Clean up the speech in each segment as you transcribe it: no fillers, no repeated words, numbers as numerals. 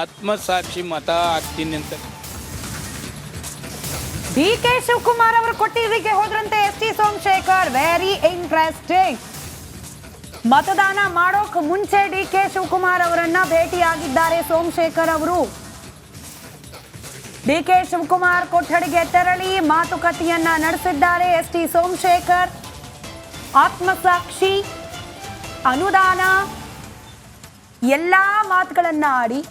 ಆತ್ಮಸಾಕ್ಷಿ ಮತ ಹಾಕ್ತೀನಿ ಅಂತ ಡಿ.ಕೆ. ಶಿವಕುಮಾರ್ ಅವರು ಕೊಟ್ಟಿದ್ದಕ್ಕೆ ಹೋದ್ರಂತೆ ಎಸ್.ಟಿ. ಸೋಮಶೇಖರ್. Very interesting. ಮತದಾನ ಮಾಡೋಕ್ ಮುಂಚೆ ಡಿ.ಕೆ. ಶಿವಕುಮಾರ್ ಅವರನ್ನ ಭೇಟಿಯಾಗಿದ್ದಾರೆ ಸೋಮಶೇಖರ್ ಅವರು. ಡಿ.ಕೆ. ಶಿವಕುಮಾರ್ ಕೊಠಡಿಗೆ ತೆರಳಿ ಮಾತುಕತೆಯನ್ನ ನಡೆಸಿದ್ದಾರೆ ಎಸ್.ಟಿ. ಸೋಮಶೇಖರ್. ಆತ್ಮಸಾಕ್ಷಿ, ಅನುದಾನ ಎಲ್ಲಾ ಮಾತುಗಳನ್ನ ಆಡಿ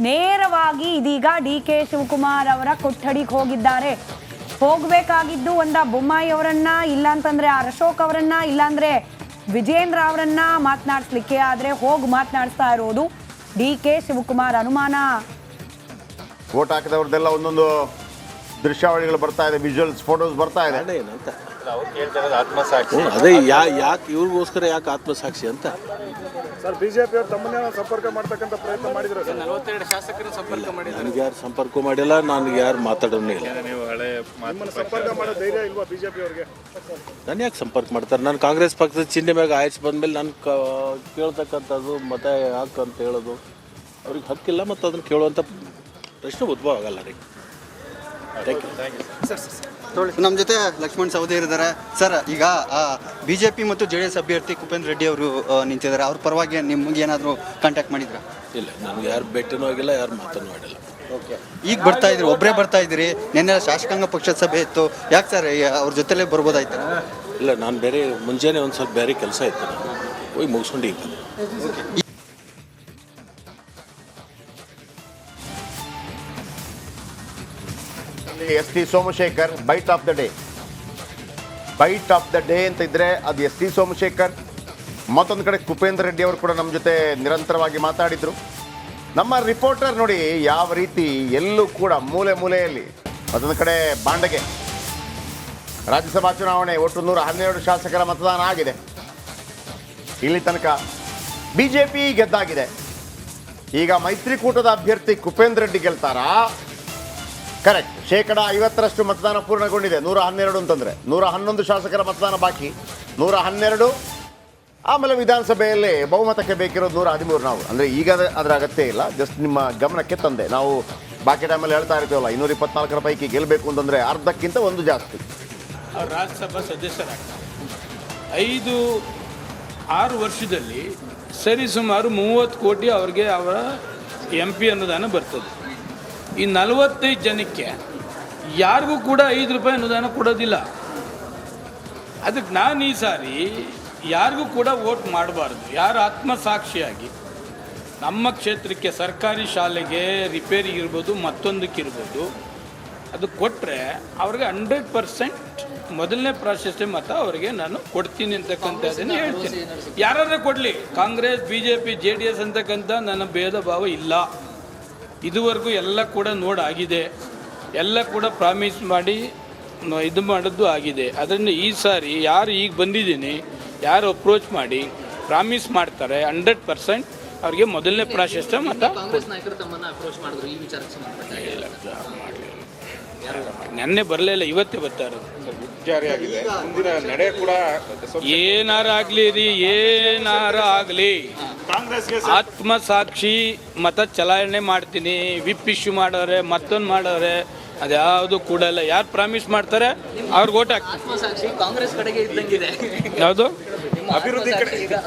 ನೇರವಾಗಿ ಇದೀಗ ಡಿ.ಕೆ. ಶಿವಕುಮಾರ್ ಅವರ ಕೊಠಡಿಗೆ ಹೋಗಿದ್ದಾರೆ. ಹೋಗಬೇಕಾಗಿದ್ದು ಬೊಮ್ಮಾಯಿ ಅವರನ್ನ, ಇಲ್ಲಾಂತಂದ್ರೆ ಆರ್ ಅಶೋಕ್ ಅವರನ್ನ, ಇಲ್ಲಾಂದ್ರೆ ವಿಜೇಂದ್ರ ಅವರನ್ನ ಮಾತನಾಡಿಸ್ಲಿಕ್ಕೆ. ಆದ್ರೆ ಹೋಗಿ ಮಾತನಾಡಿಸ್ತಾ ಇರೋದು ಡಿ.ಕೆ. ಶಿವಕುಮಾರ್. ಅನುಮಾನ ವೋಟ್ ಹಾಕಿದವ್ರದ್ದೆಲ್ಲ ಒಂದೊಂದು ದೃಶ್ಯಾವಳಿಗಳು ಬರ್ತಾ ಇದೆ, ವಿಜುವಲ್ಸ್ ಫೋಟೋಸ್ ಬರ್ತಾ ಇದೆ. ಅದೇ ಯಾಕೆ ಇವ್ರಿಗೋಸ್ಕರ ಯಾಕೆ ಆತ್ಮಸಾಕ್ಷಿ ಅಂತ ಸರ್ ಬಿಜೆಪಿ ಅವರು ತಮ್ಮನ್ನೇ ಸಂಪರ್ಕ ಮಾಡ್ತಕ್ಕಂಥ ಪ್ರಯತ್ನ ಮಾಡಿದ್ರು. 42 ಶಾಸಕರು ಸಂಪರ್ಕ ಮಾಡಿದ್ದಾರೆ. ನನಗೆ ಯಾರು ಸಂಪರ್ಕ ಮಾಡಿಲ್ಲ, ನನಗೆ ಯಾರು ಮಾತಾಡೋನೇ ಇಲ್ಲ. ನಿಮ್ಮನ್ನು ಸಂಪರ್ಕ ಮಾಡೋ ಧೈರ್ಯ ಇಲ್ವಾ ಬಿಜೆಪಿ ಅವರಿಗೆ? ನಾನು ಯಾಕೆ ಸಂಪರ್ಕ ಮಾಡ್ತಾರೆ? ನಾನು ಕಾಂಗ್ರೆಸ್ ಪಕ್ಷದ ಚಿಹ್ನೆ ಮ್ಯಾಗ ಆಯ್ಸ್ ಬಂದಮೇಲೆ ನಾನು ಕೇಳ್ತಕ್ಕಂಥದ್ದು ಮತ ಯಾಕೆ ಅಂತ ಹೇಳೋದು ಅವ್ರಿಗೆ ಹಕ್ಕಿಲ್ಲ, ಮತ್ತು ಅದನ್ನು ಕೇಳುವಂಥ ಪ್ರಶ್ನೆ ಉದ್ಭವ ಆಗಲ್ಲ ರೀ. Thank you. ನಮ್ಮ ಜೊತೆ ಲಕ್ಷ್ಮಣ್ ಸವದಿ ಇದ್ದಾರೆ. ಸರ್, ಈಗ ಬಿಜೆಪಿ ಮತ್ತು ಜೆಡಿಎಸ್ ಅಭ್ಯರ್ಥಿ ಕುಪೇಂದ್ರ ರೆಡ್ಡಿ ಅವರು ನಿಂತಿದ್ದಾರೆ. ಅವ್ರ ಪರವಾಗಿ ನಿಮ್ಗೆ ಏನಾದರೂ ಕಾಂಟ್ಯಾಕ್ಟ್ ಮಾಡಿದ್ರಾ? ಇಲ್ಲ, ನನಗೆ ಯಾರು ಭೇಟಿನೂ ಆಗಿಲ್ಲ, ಯಾರು ಮಾತನೂ ಆಡಿಲ್ಲ. ಓಕೆ. ಈಗ ಬರ್ತಾ ಇದ್ರಿ, ಒಬ್ಬರೇ ಬರ್ತಾ ಇದ್ದೀರಿ. ನಿನ್ನೆ ಶಾಸಕಾಂಗ ಪಕ್ಷದ ಸಭೆ ಇತ್ತು, ಯಾಕೆ ಸರ್ ಅವ್ರ ಜೊತೆಲೇ ಬರ್ಬೋದಾಯ್ತು? ಇಲ್ಲ, ನಾನು ಬೇರೆ ಮುಂಜಾನೆ ಒಂದು ಸ್ವಲ್ಪ ಬೇರೆ ಕೆಲಸ ಇತ್ತು, ನಾನು ಹೋಗಿ ಮುಗಿಸ್ಕೊಂಡು ಈಗ ಬಂದೆ. S T. Somashekar bite of the day. Bite of the day ಅಂತ ಇದ್ರೆ ಅದು ಎಸ್.ಟಿ. ಸೋಮಶೇಖರ್. ಮತ್ತೊಂದು ಕಡೆ ಕುಪೇಂದ್ರ ರೆಡ್ಡಿ ಅವರು ಕೂಡ ನಮ್ಮ ಜೊತೆ ನಿರಂತರವಾಗಿ ಮಾತಾಡಿದ್ರು. ನಮ್ಮ ರಿಪೋರ್ಟರ್ ನೋಡಿ ಯಾವ ರೀತಿ ಎಲ್ಲೂ ಕೂಡ ಮೂಲೆ ಮೂಲೆಯಲ್ಲಿ. ಮತ್ತೊಂದು ಕಡೆ ಬಾಂಡಗೆ ರಾಜ್ಯಸಭಾ ಚುನಾವಣೆ ಒಟ್ಟು 112 ಶಾಸಕರ ಮತದಾನ ಆಗಿದೆ. ಇಲ್ಲಿ ತನಕ ಬಿಜೆಪಿ ಗೆದ್ದಾಗಿದೆ. ಈಗ ಮೈತ್ರಿಕೂಟದ ಅಭ್ಯರ್ಥಿ ಕುಪೇಂದ್ರ ರೆಡ್ಡಿ ಗೆಲ್ತಾರಾ? ಕರೆಕ್ಟ್. 50% ಮತದಾನ ಪೂರ್ಣಗೊಂಡಿದೆ. 112 ಅಂತಂದರೆ 111 ಶಾಸಕರ ಮತದಾನ ಬಾಕಿ. 112. ಆಮೇಲೆ ವಿಧಾನಸಭೆಯಲ್ಲಿ ಬಹುಮತಕ್ಕೆ ಬೇಕಿರೋದು 113. ನಾವು ಅಂದರೆ ಈಗ ಅದರ ಅಗತ್ಯ ಇಲ್ಲ, ಜಸ್ಟ್ ನಿಮ್ಮ ಗಮನಕ್ಕೆ ತಂದೆ. ನಾವು ಬಾಕಿ ಟೈಮಲ್ಲಿ ಹೇಳ್ತಾ ಇರ್ತೀವಲ್ಲ, 224 ಪೈಕಿ ಗೆಲ್ಲಬೇಕು ಅಂತಂದರೆ ಅರ್ಧಕ್ಕಿಂತ ಒಂದು ಜಾಸ್ತಿ. ಅವ್ರು ರಾಜ್ಯಸಭಾ ಸದಸ್ಯರಾಗ್ತಾರೆ. 5-6 ವರ್ಷದಲ್ಲಿ ಸರಿಸುಮಾರು 30 ಕೋಟಿ ಅವ್ರಿಗೆ ಅವರ MP ಅನುದಾನ ಬರ್ತದೆ. ಈ 45 ಜನಕ್ಕೆ ಯಾರಿಗೂ ಕೂಡ 5 ರೂಪಾಯಿ ಅನುದಾನ ಕೊಡೋದಿಲ್ಲ. ಅದಕ್ಕೆ ನಾನು ಈ ಸಾರಿ ಯಾರಿಗೂ ಕೂಡ ವೋಟ್ ಮಾಡಬಾರ್ದು. ಯಾರು ಆತ್ಮಸಾಕ್ಷಿಯಾಗಿ ನಮ್ಮ ಕ್ಷೇತ್ರಕ್ಕೆ ಸರ್ಕಾರಿ ಶಾಲೆಗೆ ರಿಪೇರಿ ಇರ್ಬೋದು, ಮತ್ತೊಂದಕ್ಕಿರ್ಬೋದು, ಅದು ಕೊಟ್ಟರೆ ಅವ್ರಿಗೆ 100% ಮೊದಲನೇ ಪ್ರಾಶಸ್ತ್ಯ ಮತ ಅವರಿಗೆ ನಾನು ಕೊಡ್ತೀನಿ ಅಂತಕ್ಕಂಥದ್ದನ್ನು ಹೇಳ್ತೀನಿ. ಯಾರಾದ್ರೂ ಕೊಡಲಿ, ಕಾಂಗ್ರೆಸ್, BJP, JDS ಅಂತಕ್ಕಂಥ ನನ್ನ ಭೇದ ಭಾವ ಇಲ್ಲ. ಇದುವರೆಗೂ ಎಲ್ಲ ಕೂಡ ನೋಡಾಗಿದೆ, ಎಲ್ಲ ಕೂಡ ಪ್ರಾಮಿಸ್ ಮಾಡಿ ಇದು ಮಾಡೋದು ಆಗಿದೆ. ಅದರಿಂದ ಈ ಸಾರಿ ಯಾರು ಈಗ ಬಂದಿದ್ದೀನಿ, ಯಾರು ಅಪ್ರೋಚ್ ಮಾಡಿ ಪ್ರಾಮಿಸ್ ಮಾಡ್ತಾರೆ 100% ಅವ್ರಿಗೆ ಮೊದಲನೇ ಪ್ರಾಶಸ್ತ್ಯ ಮತ. ನೆನ್ನೆ ಬರಲಿಲ್ಲ, ಇವತ್ತೇ ಬರ್ತಾ ಇರೋದು. ಏನಾರ ಆಗಲಿ ರೀ, ಏನಾರ ಆಗಲಿ, ಆತ್ಮಸಾಕ್ಷಿ ಮತ ಚಲಾವಣೆ ಮಾಡ್ತೀನಿ. ವಿಪ್ ಇಶ್ಯೂ ಮಾಡೋರೆ, ಮತ್ತೊಂದು ಮಾಡೋರೆ, ಅದ್ಯಾವುದು ಕೂಡ ಇಲ್ಲ. ಯಾರು ಪ್ರಾಮಿಸ್ ಮಾಡ್ತಾರೆ ಅವ್ರಿಗೆ ಓಟ್ ಹಾಕ್ತೀನಿ. ಕಾಂಗ್ರೆಸ್ ಕಡೆಗೆ ಇದ್ದಂಗಿದೆ. ಯಾವುದು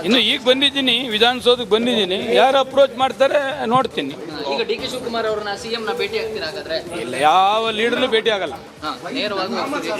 ಇನ್ನು ಈಗ ಬಂದಿದ್ದೀನಿ, ವಿಧಾನಸೌಧಕ್ಕೆ ಬಂದಿದ್ದೀನಿ. ಯಾರು ಅಪ್ರೋಚ್ ಮಾಡ್ತಾರೆ ನೋಡ್ತೀನಿ. ಈಗ ಡಿ.ಕೆ. ಶಿವಕುಮಾರ್ ಅವ್ರನ್ನ CM ನ ಭೇಟಿ ಆಗ್ತೀರಾ? ಹಾಗಾದ್ರೆ ಇಲ್ಲ, ಯಾವ ಲೀಡರ್ನು ಭೇಟಿ ಆಗಲ್ಲ. ನೇರವಾಗಿ